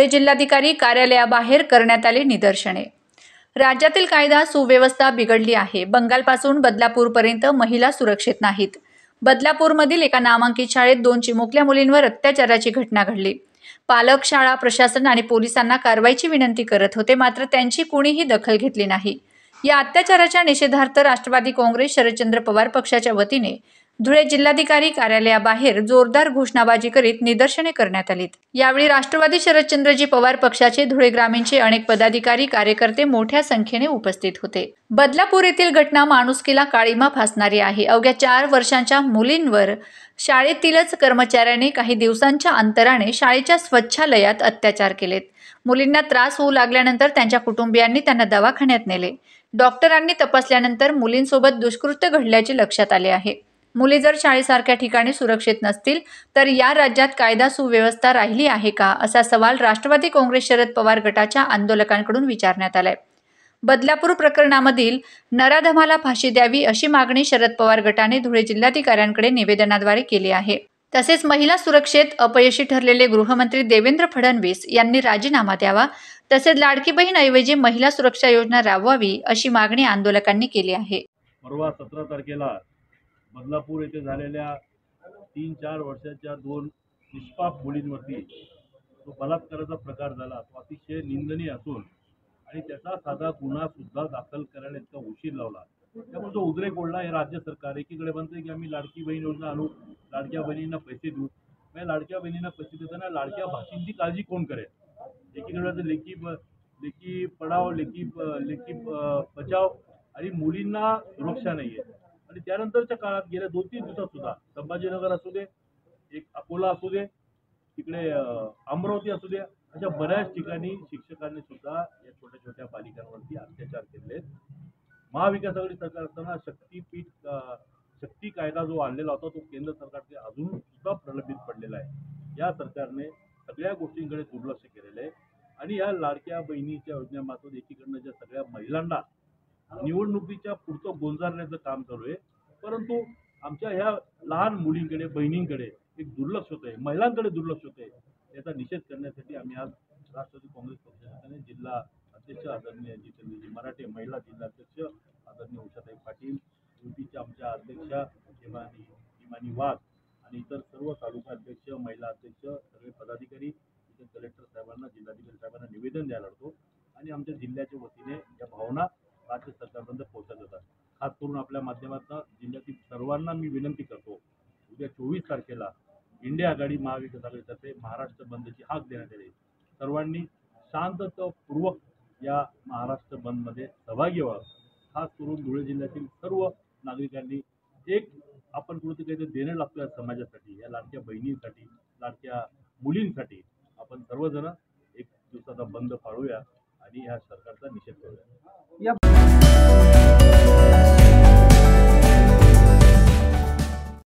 धुळे जिल्हाधिकारी कार्यालयाबाहेर करण्यात आले निदर्शने। राज्यातील कायदा सुव्यवस्था बिघडली आहे। बंगालपासून बदलापूरपर्यंत महिला सुरक्षित नाहीत। बदलापूरमधील एका नामांकित शाळेत 2 चिमुकल्या मुलींवर अत्याचाराची घटना घडली। पालक, शाळा प्रशासन आणि पोलिसांना कारवाईची विनंती करत होते, मात्र त्यांची कोणीही दखल घेतली नाही। या अत्याचाराच्या निषेधार्थ राष्ट्रवादी काँग्रेस शरदचंद्र पवार पक्षाच्या वतीने धुळे जिल्हाधिकारी कार्यालयाबाहेर जोरदार घोषणाबाजी करीत निदर्शने करण्यात आलीत। यावेळी राष्ट्रवादी शरदचंद्रजी पवार पक्षाचे धुळे ग्रामीणचे अनेक पदाधिकारी, कार्यकर्ते मोठ्या संख्येने उपस्थित होते। बदलापूर येथील घटना माणुसकीला काळिमा फासणारी आहे। अवघ्या 4 वर्षांच्या मुलींवर शाळेतीलच कर्मचाऱ्याने काही दिवसांच्या अंतराने शाळेच्या स्वच्छालयात अत्याचार केलेत। मुलींना त्रास होऊ लागल्यानंतर त्यांच्या कुटुंबियांनी त्यांना दवाखान्यात नेले। डॉक्टरांनी तपासल्यानंतर मुलींसोबत दुष्कृत्य घडल्याचे लक्षात आले आहे। मुली जर शाळेसारख्या ठिकाणी सुरक्षित नसतील तर या राज्यात कायदा सुव्यवस्था राहिली आहे का, असा सवाल राष्ट्रवादी काँग्रेस शरद पवार गटाच्या आंदोलकांकडून विचारण्यात आलाय। बदलापूर प्रकरणामधील नराधमाला फाशी द्यावी अशी मागणी शरद पवार गटाने धुळे जिल्हाधिकाऱ्यांकडे निवेदनाद्वारे केली आहे। तसेच महिला सुरक्षेत अपयशी ठरलेले गृहमंत्री देवेंद्र फडणवीस यांनी राजीनामा द्यावा, तसेच लाडकी बहीण ऐवजी महिला सुरक्षा योजना राबवावी अशी मागणी आंदोलकांनी केली आहे। परवा 17 तारखेला बदलापूर येथे झालेल्या 3-4 वर्षाच्या 2 निष्पाप मुलींवरती जो बलात्काराचा प्रकार झाला, तो अतिशय निंदनीय असून आणि त्याचा साधा गुन्हा सुद्धा दाखल करायला इतका उशीर लावला। त्यामुळे जो उद्रेक ओढला हे राज्य सरकार एकीकडे म्हणते की आम्ही लाडकी बहीण योजना आणू, लाडक्या बहिणींना पैसे देऊ। मग लाडक्या बहिणींना पैसे देताना लाडक्या भाषींची काळजी कोण करेल? एकीकडे लेकी पढाओ, लेकी बचाओ आणि मुलींना सुरक्षा नाहीये। आणि त्यानंतरच्या काळात गेल्या 2-3 दिवसात सुद्धा संभाजीनगर असू दे, एक अकोला असू दे, तिकडे अमरावती असू दे, अशा बऱ्याच ठिकाणी शिक्षकांनी सुद्धा या छोट्या छोट्या बालिकांवरती अत्याचार केले। महाविकास आघाडी सरकार असताना शक्ती कायदा जो आणलेला होता तो केंद्र सरकारचे अजून सुद्धा प्रलंबित पडलेला आहे। या सरकारने सगळ्या गोष्टींकडे दुर्लक्ष केलेलं आहे आणि या लाडक्या बहिणीच्या योजनेमार्फत एकीकडनं ज्या सगळ्या महिलांना निवडणुकीच्या पुरतं गोंजारण्याचं काम चालू आहे, परंतु आमच्या ह्या लहान मुलींकडे, बहिणींकडे एक दुर्लक्ष होतंय, महिलांकडे दुर्लक्ष होतंय। याचा निषेध करण्यासाठी आम्ही आज राष्ट्रवादी काँग्रेस पक्षाचे जिल्हा अध्यक्ष आदरणीय जितेंद्रजी मराठे, महिला जिल्हा अध्यक्ष आदरणीय उषाताई पाटील, युतीच्या आमच्या अध्यक्षा हिमानी वाघ आणि इतर सर्व तालुका अध्यक्ष, महिला अध्यक्ष, सगळे पदाधिकारी इथे कलेक्टर साहेबांना, जिल्हाधिकारी साहेबांना निवेदन द्यायला लागतो आणि आमच्या जिल्ह्याच्या वतीने या भावना राज्य सरकारपर्यंत पोहोचत जातात। खास करून आपल्या माध्यमातून जिल्ह्यातील सर्वांना मी विनंती करतो, उद्या 24 तारखेला इंडिया आघाडी महाविकास आघाडीतर्फे महाराष्ट्र बंदची हाक देण्यात येईल। सर्वांनी शांततापूर्वक या महाराष्ट्र बंदमध्ये सहभागी व्हावं। खास करून धुळे जिल्ह्यातील सर्व नागरिकांनी आपण कुठेतरी काहीतरी देणं लागतो या समाजासाठी, या लाडक्या बहिणींसाठी, लाडक्या मुलींसाठी आपण सर्वजण एक दिवसाचा बंद पाळूया आणि या सरकारचा निषेध करूया।